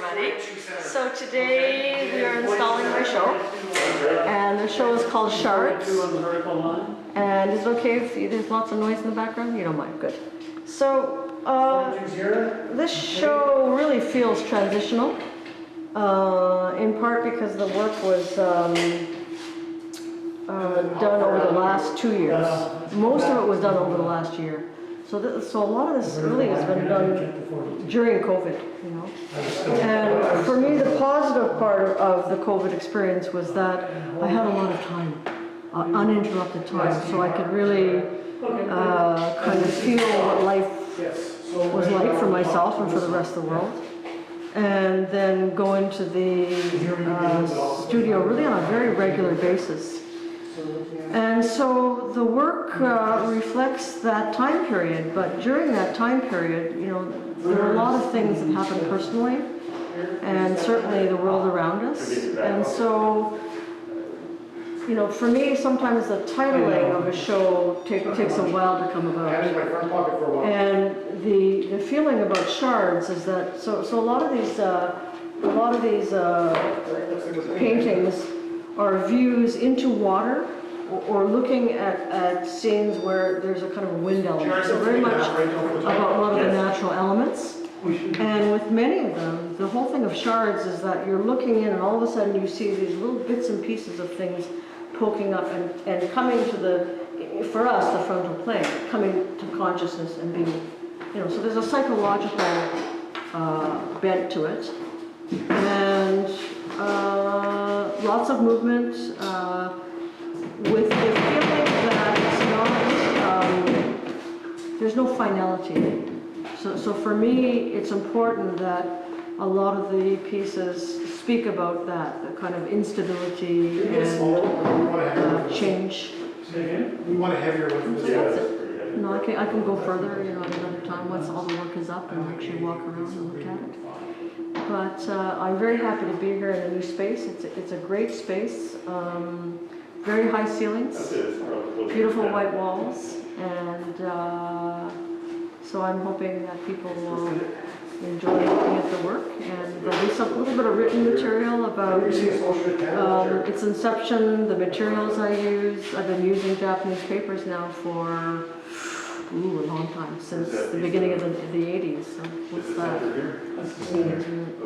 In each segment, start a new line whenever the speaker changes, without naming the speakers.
everybody. So today we are installing my show, and the show is called SHARDS. And is it okay if there's lots of noise in the background? You don't mind, good. So this show really feels transitional, in part because the work was done over the last 2 years. Most of it was done over the last year. So a lot of this really has been done during COVID, you know. And for me, the positive part of the COVID experience was that I had a lot of time, uninterrupted time, so I could really kind of feel what life was like for myself and for the rest of the world. And then go into the studio really on a very regular basis. And so the work reflects that time period, but during that time period, you know, there are a lot of things that happened personally, and certainly the world around us. And so, you know, for me, sometimes the titling of a show takes a while to come about. And the feeling about shards is that so a lot of these paintings are views into water, or looking at scenes where there's a kind of wind element. So very much about a lot of the natural elements. And with many of them, the whole thing of shards is that you're looking in and all of a sudden you see these little bits and pieces of things poking up and coming to for us, the frontal plane, coming to consciousness and being, you know, so there's a psychological bent to it. And lots of movement, with the feeling that it's not, there's no finality. So for me, it's important that a lot of the pieces speak about that, the kind of instability and change.
We want a heavier one.
No, I can go further, you know, at another time once all the work is up and actually walk around and look at it. But I'm very happy to be here in a new space. It's a great space. Very high ceilings, beautiful white walls, and so I'm hoping that people will enjoy looking at the work. And there'll be a little bit of written material about its inception, the materials I use. I've been using Japanese papers now for a long time, since the beginning of the 80s. So what's that?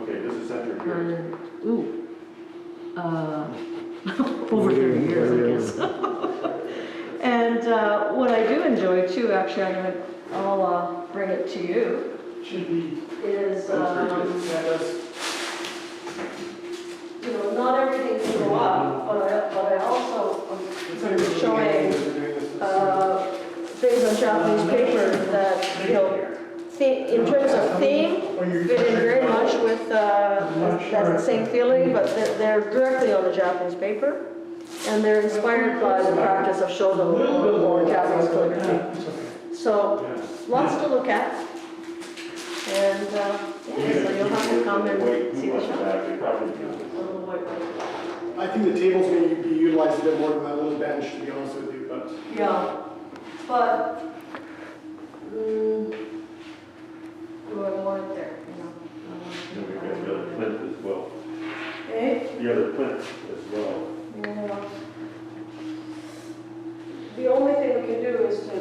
Okay, this is center here.
Over 30 years, I guess. And what I do enjoy too, actually, I'll bring it to you, is, you know, not everything can go up, but I also am showing things on Japanese paper that, you know, in terms of theme, fit in very much with that same feeling, but they're directly on the Japanese paper, and they're inspired by the practice of shodo or Japanese calligraphy. So lots to look at, and so you'll have to come and see the show.
I think the table's going to be utilized a bit more than that little bench, to be honest with you. But
yeah, but. Do I want it there? You know?
Then we've got the other plinth as well.
Okay.
The other plinth as well.
Yeah. The only thing we can do is to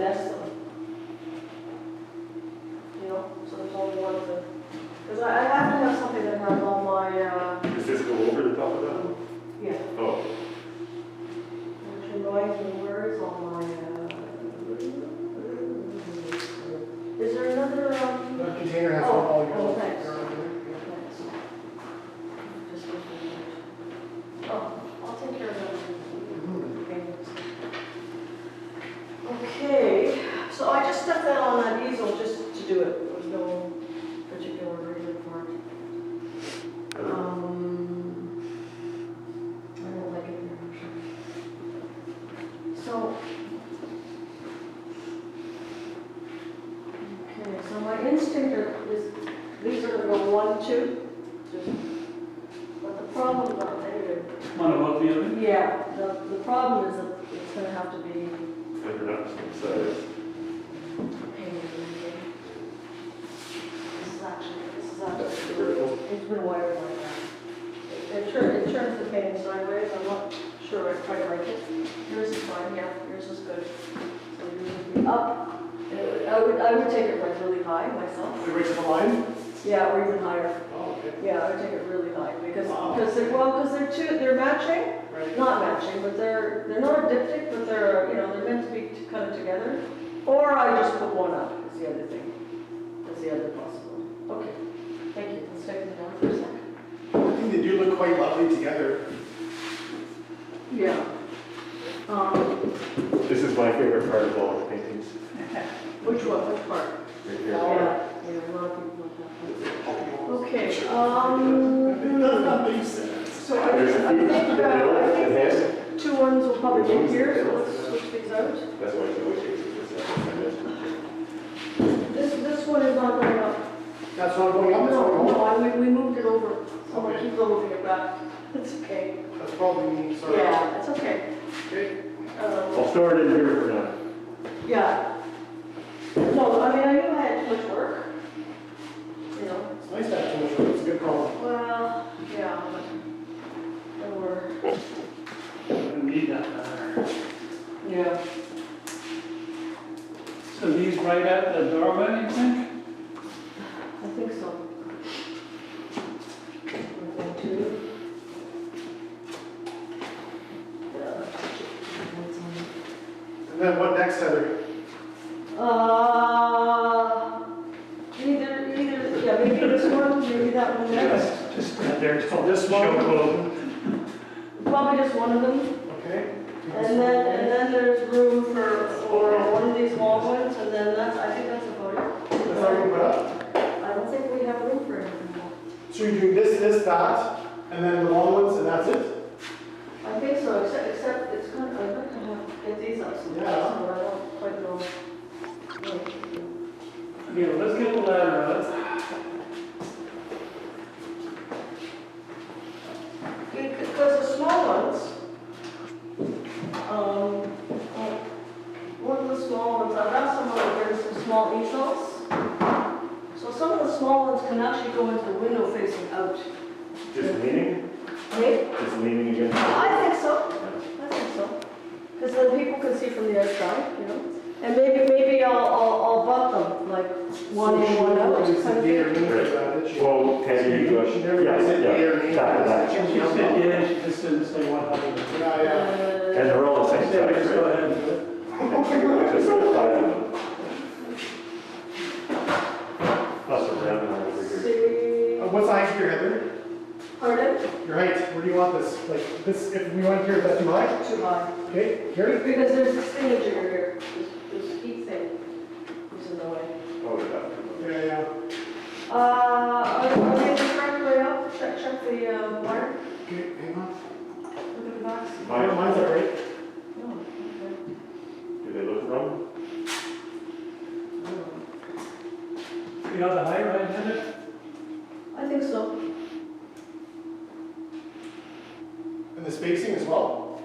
nest them. You know, so there's only one thing. Because I have to have something that has all my.
Does this go over the top of that one?
Yeah.
Oh.
Which annoys me. Where is all my? Is there another?
the container has all your.
Oh, thanks. I'll take care of that. Okay, so I just stepped that on that easel just to do it. There was no particular reason for it. I don't like it very much. So. Okay, so my instinct is these are going to go 1, 2. But the problem is not negative.
One above the other?
Yeah, the problem is that it's going to have to be
They're not the same size.
painted. This is actually
That's vertical.
it's been wired like that. It turns the pane sideways, I'm not sure I quite like it. Yours is fine, yeah, yours is good. So yours would be up. And I would take it like really high myself.
The raise the line?
Yeah, or even higher.
Oh, okay.
Yeah, I would take it really high because
Wow.
they're matching,
Right.
not matching, but they're not a diptych, but they're they're meant to be kind of together. Or I just put one up. Is the other thing. That's the other possibility. Okay, thank you. Let's take them down for a second.
I think they do look quite lovely together.
Yeah.
This is my favorite part of all the paintings.
Which one? Which part?
Right here.
Yeah, a lot of people like that. Okay.
That's not big sense.
So I
There's a
think
few, the middle, the head.
these two ones will probably go here. So let's switch these out.
That's why it's always takes
This one is not going up.
That's not going up, it's not going up.
No, we moved it over. So I'll
Okay.
keep moving it back. It's okay.
That's probably me, sorry.
Yeah, it's okay.
Okay.
I'll store it in here for now.
Yeah. No, I mean, I knew I had too much work. You know,
It's nice to have too much room, it's a good call.
well, yeah, but there were,
Need that better.
yeah.
So these right at the doorway, you think?
I think so. I'm going to. Yeah.
And then what next, Heather?
Yeah, maybe this one, maybe that one next.
Just stand there till
This one?
show closes.
Probably just one of them.
Okay.
And then there's room for one of these long ones, and then I think that's about it.
That's all you put up?
I don't think we have room for anything more.
So you're doing this, that, and then the long ones, and that's it?
I think so, except it's kind of, I'd like to get these up some, but
Yeah.
I don't quite know.
Okay, well, let's get the ladder out.
Because the small ones, one of the small ones, I've asked someone to bring some small easels. So some of the small ones can actually go into the window facing out.
Just leaning,
Right?
just leaning against.
I think so. Because then people can see from the outside, you know? And maybe I'll butt them, like one in, one out, kind of thing.
Well, Teddy, you,
She never
yes,
said
yeah,
their name.
that.
She said, yeah, she just didn't say what happened.
Yeah, yeah.
And they're all the
She
same
said,
size,
just go
right?
ahead and do it.
Just five of them. Plus a round one over here.
See,
What's the height here, Heather?
pardon?
Your height, where do you want this? Like, this, if we went here, is that too high?
Too high.
Okay, Gary?
Because there's this signature here, this heat thing, is in the way.
Oh, yeah.
Yeah, yeah.
Are they the correct way up? Check the wire,
Okay, hang on.
look at the box.
Mine's all right.
No, okay.
Do they look wrong?
You got the height right, Heather?
I think so.
And the spacing as well?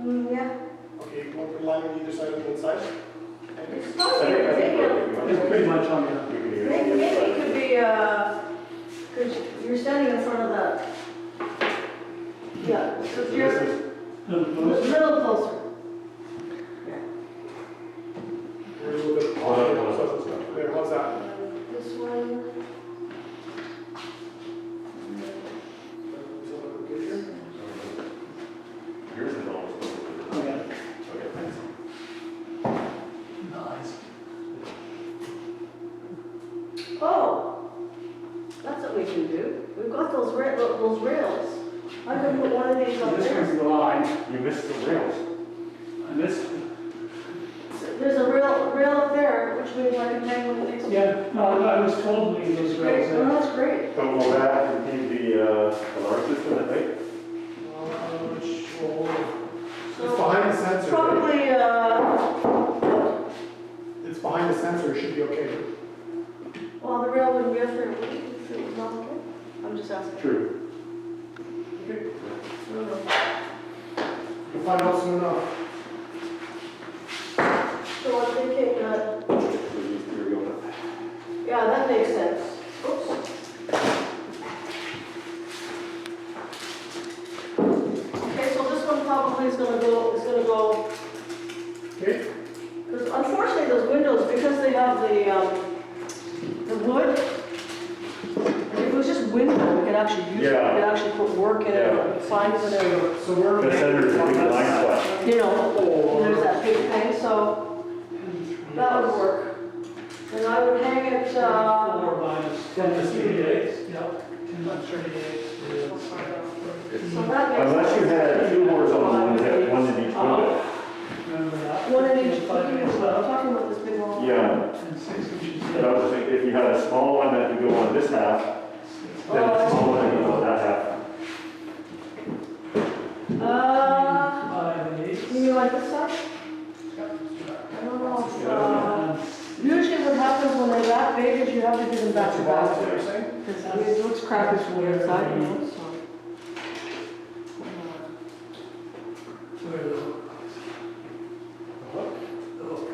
Yeah.
Okay, you want to put a line on either side of the inside?
It's
Maybe.
not, maybe
It's pretty much on the,
it could be, because you're standing in front of that. Yeah, so if you're a little closer. Yeah.
We're a little bit
Oh, no, no,
off.
no.
There, how's that?
This one.
Does it look good here?
Yours is almost.
oh, yeah.
Okay, thanks.
Nice.
Oh, that's what we can do. We've got those rails. I can put one of these up
This
there.
one's the line.
You missed the rails.
And this,
There's a rail up there, which means I can hang one of these.
yeah, no, I was told to leave those
Great,
rails
well,
there.
that's great.
So will that contain the alarm system at night?
Sure.
So
It's behind the sensor, right?
probably,
It's behind the sensor, it should be okay.
well, the rail wouldn't be up there, would it, if it was not okay? I'm just asking.
True.
Okay.
No, no.
We'll find out soon enough.
So I'm thinking,
So these three are going up.
yeah, that makes sense. Oops. actually use it, you
Yeah.
could actually put work in it,
Yeah.
signs in it,
So we're.
The center is a big blind spot.
you know, there's that big thing, so that would work. And I would hang it,
4 minus 10 is 38. Yep. 10 minus 38 is.
so that makes.
Unless you had 2 horizontal ones, had one in each window.
Remember that?
One in each,
5
I'm
minutes left.
talking about this big one.
Yeah,
And 6 inches.
but I was thinking, if you had a small one that could go on this half, then a small one that could go on that half.
Uh,
5 and 8.
you mean like this side? I don't know, if,
Yeah.
usually what happens when they're that big is you have to do them back to back.
What you're saying?
Because it looks crappy from the inside, you know, so.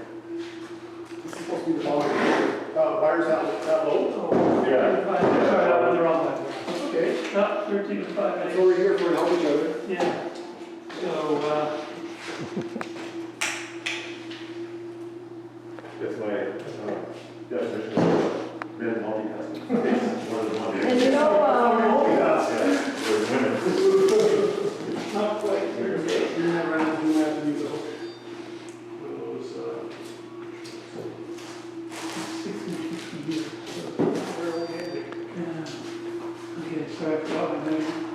This is supposed to be the bottom. Wires that low?
Yeah.
Sorry, that was the wrong one.
That's okay.
No, 13 and 5
It's
and 8.
over here for help each other.
Yeah. So,
That's my definition of men multitasking. One is one.
And you know,
Yeah, there's women.
Not quite. You're never have to use the hook.
those, 60 feet here. Yeah. Okay, so I've got my name.